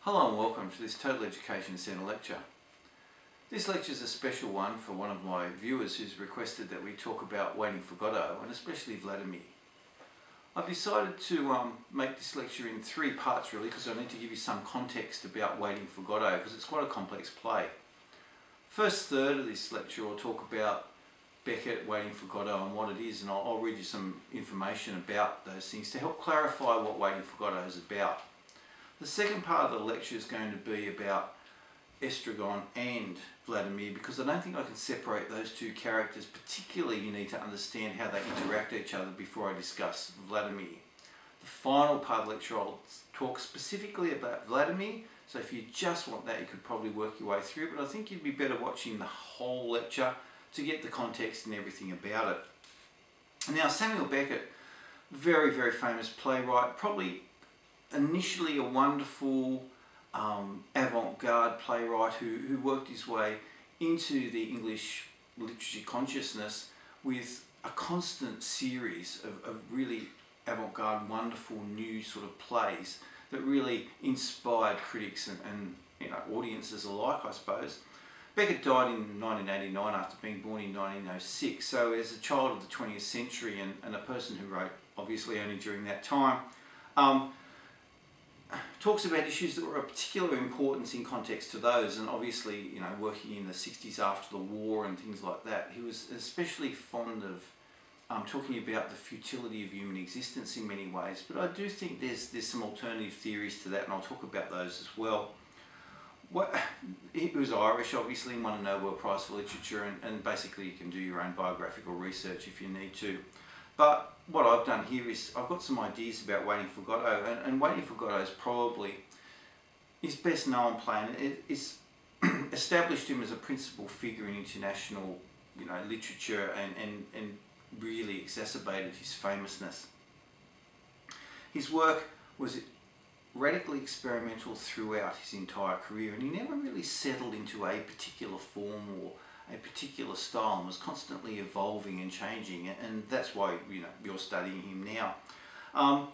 Hello and welcome to this Total Education Centre lecture. This lecture is a special one for one of my viewers who's requested that we talk about waiting for Godot, and especially Vladimir. I've decided to make this lecture in three parts really, because I need to give you some context about waiting for Godot, because it's quite a complex play. First third of this lecture I'll talk about Beckett, waiting for Godot, and what it is, and I'll read you some information about those things to help clarify what waiting for Godot is about. The second part of the lecture is going to be about Estragon and Vladimir, because I don't think I can separate those two characters. Particularly you need to understand how they interact with each other before I discuss Vladimir. The final part of the lecture I'll talk specifically about Vladimir, so if you just want that you could probably work your way through, but I think you'd be better watching the whole lecture to get the context and everything about it. Now, Samuel Beckett, very famous playwright, probably initially a wonderful avant-garde playwright who worked his way into the English literature consciousness with a constant series of really avant-garde, wonderful new sort of plays that really inspired critics and audiences alike, I suppose. Beckett died in 1989 after being born in 1906, so as a child of the 20th century and a person who wrote obviously only during that time, talks about issues that were of particular importance in context to those, and obviously, working in the 60s after the war and things like that, he was especially fond of talking about the futility of human existence in many ways. But I do think there's some alternative theories to that, and I'll talk about those as well. He was Irish, obviously, and won a Nobel Prize for Literature, and basically you can do your own biographical research if you need to. But what I've done here is I've got some ideas about Waiting for Godot, and Waiting for Godot is probably his best known play, and it's established him as a principal figure in international literature and really exacerbated his famousness. His work was radically experimental throughout his entire career, and he never really settled into a particular form or a particular style, and was constantly evolving and changing, and that's why you're studying him now.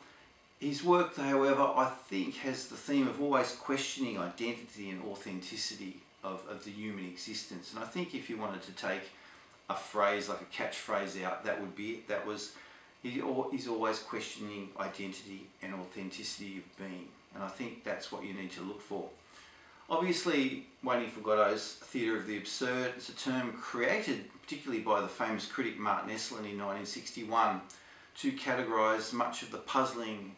His work, however, I think has the theme of always questioning identity and authenticity of the human existence, and I think if you wanted to take a phrase like a catchphrase out, that would be it. He's always questioning identity and authenticity of being, and I think that's what you need to look for. Obviously, Waiting for Godot's theatre of the absurd. It's a term created particularly by the famous critic Martin Esslin in 1961 to categorise much of the puzzling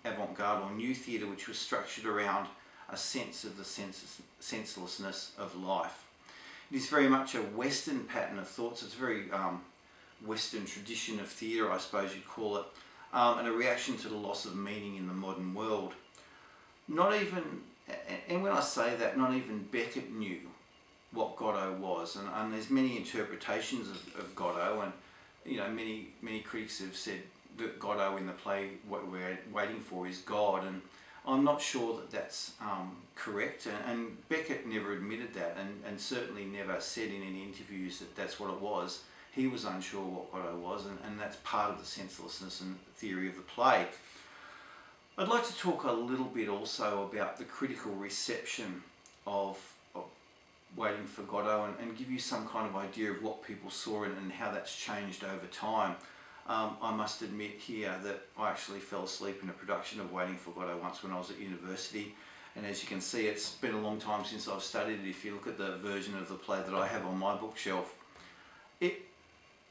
avant-garde or new theatre which was structured around a sense of the senselessness of life. It is very much a Western pattern of thought, so it's a very Western tradition of theatre, I suppose you'd call it, and a reaction to the loss of meaning in the modern world. And when I say that, not even Beckett knew what Godot was, and there's many interpretations of Godot, and many critics have said that Godot in the play, what we're waiting for, is God, and I'm not sure that that's correct, and Beckett never admitted that, and certainly never said in any interviews that that's what it was. He was unsure what Godot was, and that's part of the senselessness and theory of the play. I'd like to talk a little bit also about the critical reception of Waiting for Godot, and give you some kind of idea of what people saw and how that's changed over time. I must admit here that I actually fell asleep in a production of Waiting for Godot once when I was at university, and as you can see, it's been a long time since I've studied it. If you look at the version of the play that I have on my bookshelf,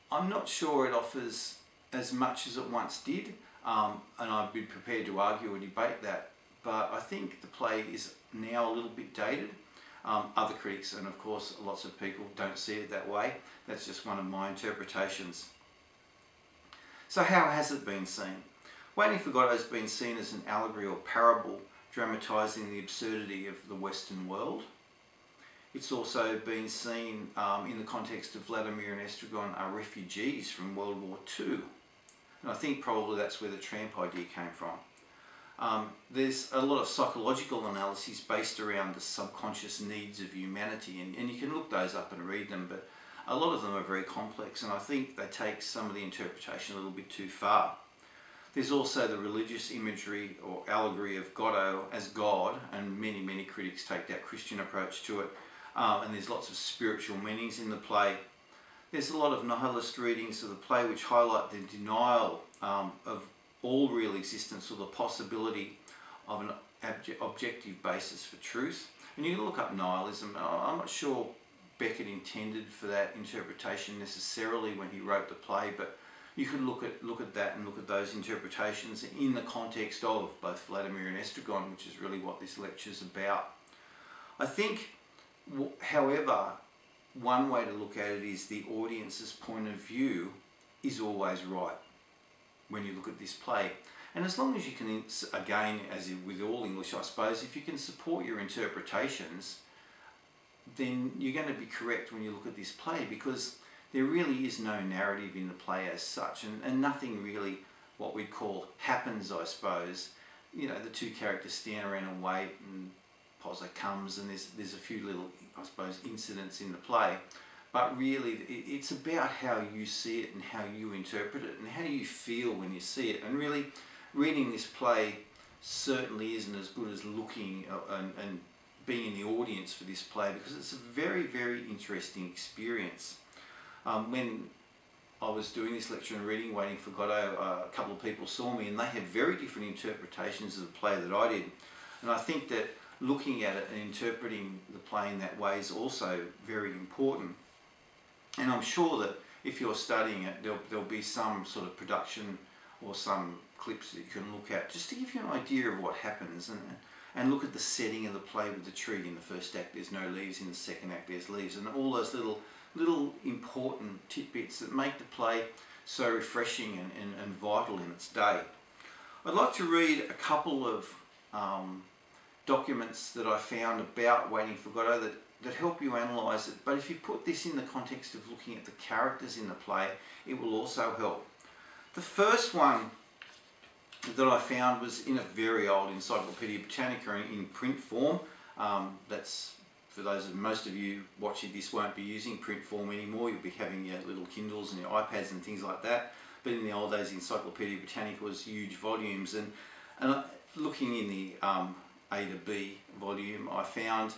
I'm not sure it offers as much as it once did. And I'd be prepared to argue or debate that, but I think the play is now a little bit dated. Other critics, and of course lots of people, don't see it that way. That's just one of my interpretations. So how has it been seen? Waiting for Godot has been seen as an allegory or parable dramatising the absurdity of the Western world. It's also been seen in the context of Vladimir and Estragon are refugees from World War II. And I think probably that's where the tramp idea came from. There's a lot of psychological analyses based around the subconscious needs of humanity, and you can look those up and read them, but a lot of them are very complex, and I think they take some of the interpretation a little bit too far. There's also the religious imagery or allegory of Godot as God, and many critics take that Christian approach to it. And there's lots of spiritual meanings in the play. There's a lot of nihilist readings of the play which highlight the denial of all real existence or the possibility of an objective basis for truth. And you can look up nihilism. I'm not sure Beckett intended for that interpretation necessarily when he wrote the play, but you could look at that and look at those interpretations in the context of both Vladimir and Estragon, which is really what this lecture is about. I think, however, one way to look at it is the audience's point of view is always right when you look at this play. And as long as you can, again, as with all English, I suppose, if you can support your interpretations, then you're going to be correct when you look at this play, because there really is no narrative in the play as such, and nothing really what we'd call happens, I suppose. You know, the two characters stand around and wait, and Pozza comes, and there's a few little, I suppose, incidents in the play. But really, it's about how you see it and how you interpret it and how you feel when you see it. And really, reading this play certainly isn't as good as looking and being in the audience for this play, because it's a very interesting experience. When I was doing this lecture and reading Waiting for Godot, a couple of people saw me and they had very different interpretations of the play that I did. And I think that looking at it and interpreting the play in that way is also very important. And I'm sure that if you're studying it, there'll be some sort of production or some clips that you can look at just to give you an idea of what happens, and look at the setting of the play with the tree. In the first act there's no leaves, in the second act there's leaves, and all those little important tidbits that make the play so refreshing and vital in its day. I'd like to read a couple of documents that I found about Waiting for Godot that help you analyse it, but if you put this in the context of looking at the characters in the play, it will also help. The first one that I found was in a very old Encyclopedia Britannica in print form. That's, for those of most of you watching this won't be using print form anymore, you'll be having your little Kindles and your iPads and things like that. But in the old days, Encyclopedia Britannica was huge volumes, and looking in the A to B volume, I found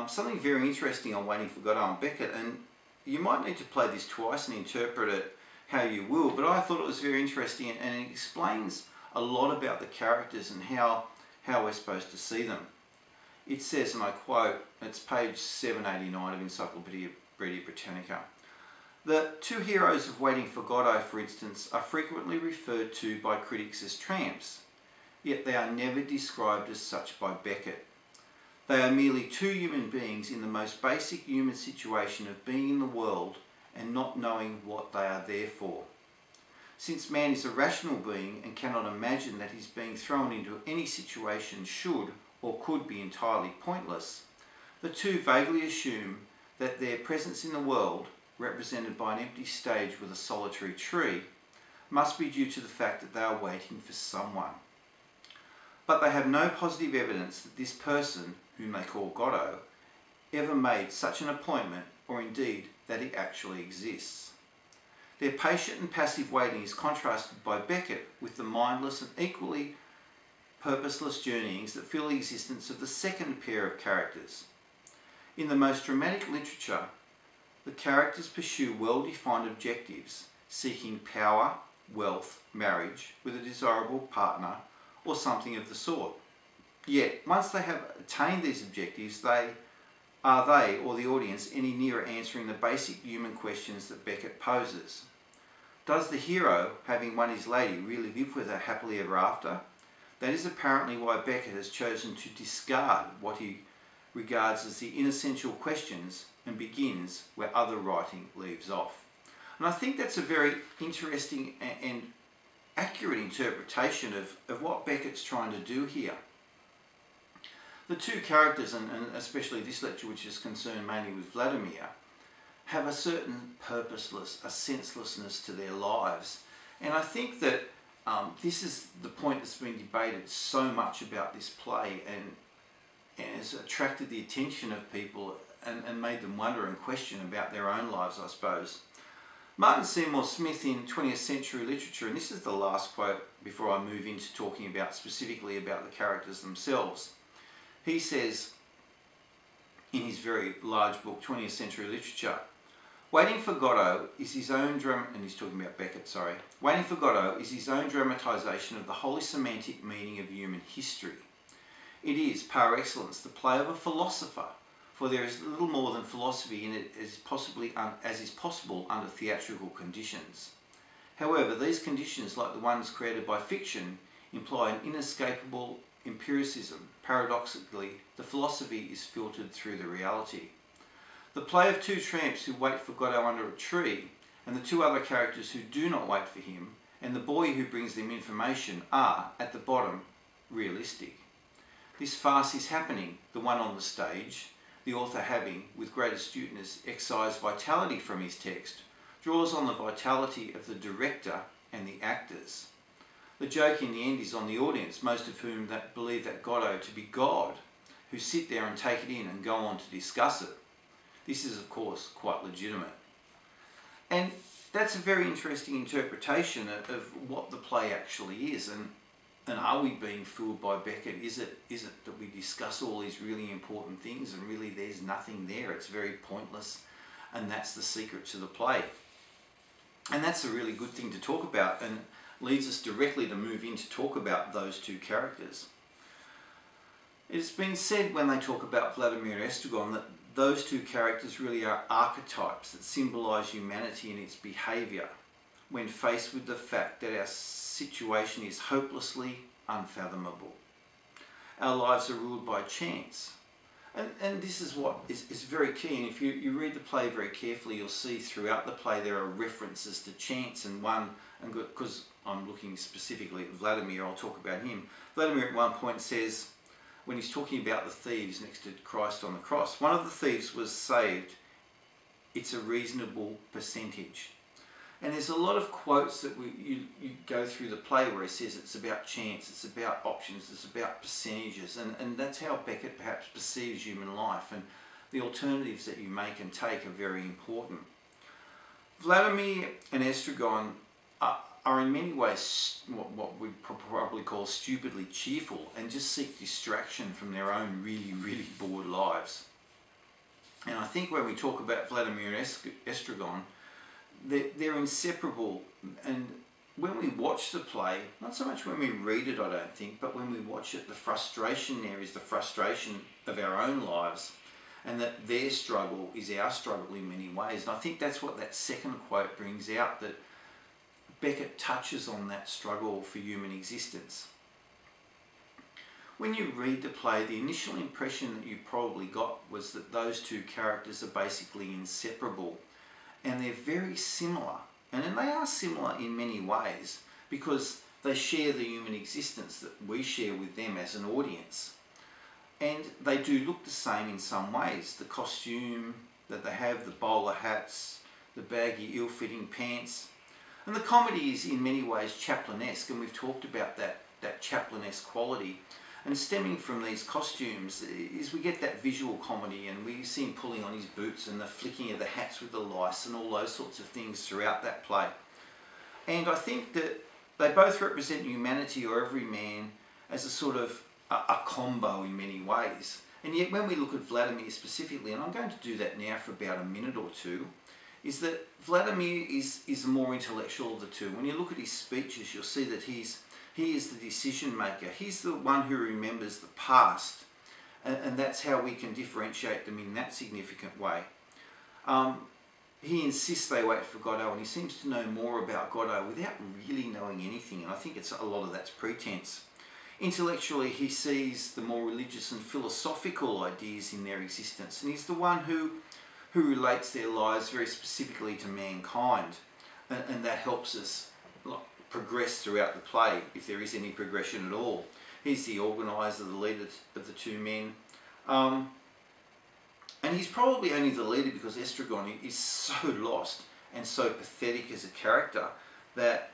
something very interesting on Waiting for Godot and Beckett, and you might need to play this twice and interpret it how you will, but I thought it was very interesting, and it explains a lot about the characters and how we're supposed to see them. It says, and I quote, it's page 789 of Encyclopedia Britannica, "The two heroes of Waiting for Godot, for instance, are frequently referred to by critics as tramps, yet they are never described as such by Beckett. They are merely two human beings in the most basic human situation of being in the world and not knowing what they are there for. Since man is a rational being and cannot imagine that his being thrown into any situation should or could be entirely pointless, the two vaguely assume that their presence in the world, represented by an empty stage with a solitary tree, must be due to the fact that they are waiting for someone. But they have no positive evidence that this person, whom they call Godot, ever made such an appointment, or indeed that he actually exists. Their patient and passive waiting is contrasted by Beckett with the mindless and equally purposeless journeyings that fill the existence of the second pair of characters. In the most dramatic literature, the characters pursue well-defined objectives, seeking power, wealth, marriage with a desirable partner, or something of the sort. Yet, once they have attained these objectives, are they, or the audience, any nearer answering the basic human questions that Beckett poses? Does the hero, having won his lady, really live with her happily ever after? That is apparently why Beckett has chosen to discard what he regards as the inessential questions and begins where other writing leaves off. And I think that's a very interesting and accurate interpretation of what Beckett's trying to do here. The two characters, and especially this lecture, which is concerned mainly with Vladimir, have a certain purposeless, a senselessness to their lives. And I think that this is the point that's been debated so much about this play, and has attracted the attention of people and made them wonder and question about their own lives, I suppose. Martin Seymour Smith in 20th century literature, and this is the last quote before I move into talking about specifically about the characters themselves. He says in his very large book, 20th century literature, Waiting for Godot is his own and he's talking about Beckett, sorry. Waiting for Godot is his own dramatisation of the wholly semantic meaning of human history. It is, par excellence, the play of a philosopher, for there is little more than philosophy in it as is possible under theatrical conditions. However, these conditions, like the ones created by fiction, imply an inescapable empiricism. Paradoxically, the philosophy is filtered through the reality. The play of two tramps who wait for Godot under a tree, and the two other characters who do not wait for him, and the boy who brings them information are, at the bottom, realistic. This farce is happening, the one on the stage, the author having, with great astuteness, excised vitality from his text, draws on the vitality of the director and the actors. The joke in the end is on the audience, most of whom believe that Godot to be God, who sit there and take it in and go on to discuss it. This is, of course, quite legitimate. And that's a very interesting interpretation of what the play actually is. And are we being fooled by Beckett? Is it that we discuss all these really important things and really there's nothing there? It's very pointless, and that's the secret to the play. And that's a really good thing to talk about and leads us directly to move in to talk about those two characters. It's been said when they talk about Vladimir and Estragon that those two characters really are archetypes that symbolise humanity in its behaviour when faced with the fact that our situation is hopelessly unfathomable. Our lives are ruled by chance. And this is what is very key, and if you read the play very carefully, you'll see throughout the play there are references to chance, and because I'm looking specifically at Vladimir, I'll talk about him. Vladimir at one point says, when he's talking about the thieves next to Christ on the cross, one of the thieves was saved. It's a reasonable percentage. And there's a lot of quotes that you go through the play where he says it's about chance, it's about options, it's about percentages, and that's how Beckett perhaps perceives human life, and the alternatives that you make and take are very important. Vladimir and Estragon are in many ways what we'd probably call stupidly cheerful and just seek distraction from their own really, really bored lives. And I think when we talk about Vladimir and Estragon, they're inseparable, and when we watch the play, not so much when we read it I don't think, but when we watch it, the frustration there is the frustration of our own lives, and that their struggle is our struggle in many ways. And I think that's what that second quote brings out, that Beckett touches on that struggle for human existence. When you read the play, the initial impression that you probably got was that those two characters are basically inseparable, and they're very similar. And they are similar in many ways because they share the human existence that we share with them as an audience. And they do look the same in some ways. The costume that they have, the bowler hats, the baggy, ill-fitting pants. And the comedy is in many ways Chaplin-esque, and we've talked about that Chaplin-esque quality. And stemming from these costumes is we get that visual comedy, and we see him pulling on his boots and the flicking of the hats with the lice and all those sorts of things throughout that play. And I think that they both represent humanity, or every man, as a sort of a combo in many ways. And yet when we look at Vladimir specifically, and I'm going to do that now for about a minute or two, is that Vladimir is the more intellectual of the two. When you look at his speeches, you'll see that he is the decision maker. He's the one who remembers the past, and that's how we can differentiate them in that significant way. He insists they wait for Godot, and he seems to know more about Godot without really knowing anything, and I think a lot of that's pretense. Intellectually, he sees the more religious and philosophical ideas in their existence, and he's the one who relates their lives very specifically to mankind, and that helps us progress throughout the play, if there is any progression at all. He's the organiser, the leader of the two men, and he's probably only the leader because Estragon is so lost and so pathetic as a character that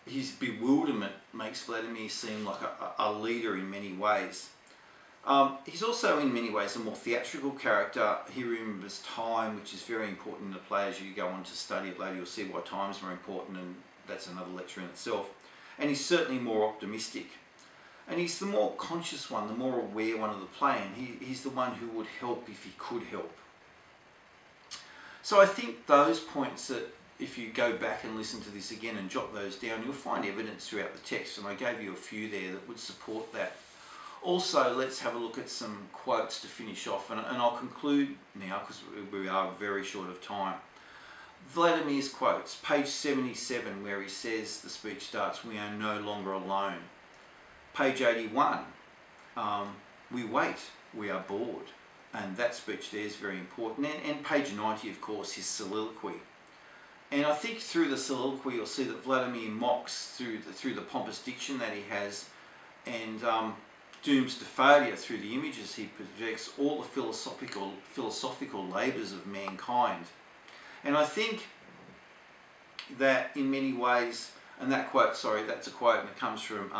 his bewilderment makes Vladimir seem like a leader in many ways. He's also in many ways a more theatrical character. He remembers time, which is very important in the play. As you go on to study it later, you'll see why time is more important, and that's another lecture in itself. And he's certainly more optimistic. And he's the more conscious one, the more aware one of the play, and he's the one who would help if he could help. So I think those points, that if you go back and listen to this again and jot those down, you'll find evidence throughout the text, and I gave you a few there that would support that. Also, let's have a look at some quotes to finish off, and I'll conclude now because we are very short of time. Vladimir's quotes, page 77, where he says, the speech starts, "We are no longer alone." Page 81, "We wait, we are bored." And that speech there is very important. And page 90, of course, his soliloquy. And I think through the soliloquy you'll see that Vladimir mocks through the pompous diction that he has, and dooms to failure through the images he projects all the philosophical labours of mankind. And I think that in many ways, and that quote, sorry, that's a quote, and it comes from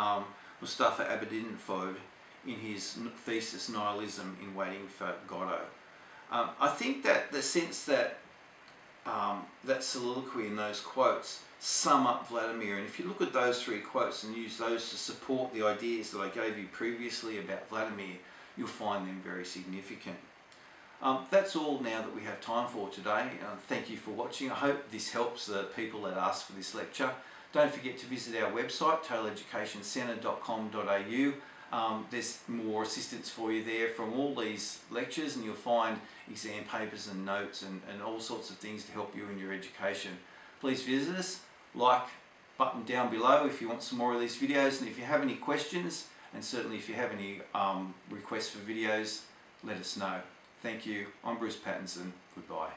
Mustafa Abedinfod in his thesis Nihilism in Waiting for Godot. I think that the sense that that soliloquy and those quotes sum up Vladimir, and if you look at those three quotes and use those to support the ideas that I gave you previously about Vladimir, you'll find them very significant. That's all now that we have time for today. Thank you for watching. I hope this helps the people that asked for this lecture. Don't forget to visit our website, totaleducationcentre.com.au. There's more assistance for you there from all these lectures, and you'll find exam papers and notes and all sorts of things to help you in your education. Please visit us. Like button down below if you want some more of these videos, and if you have any questions, and certainly if you have any requests for videos, let us know. Thank you. I'm Bruce Pattinson. Goodbye.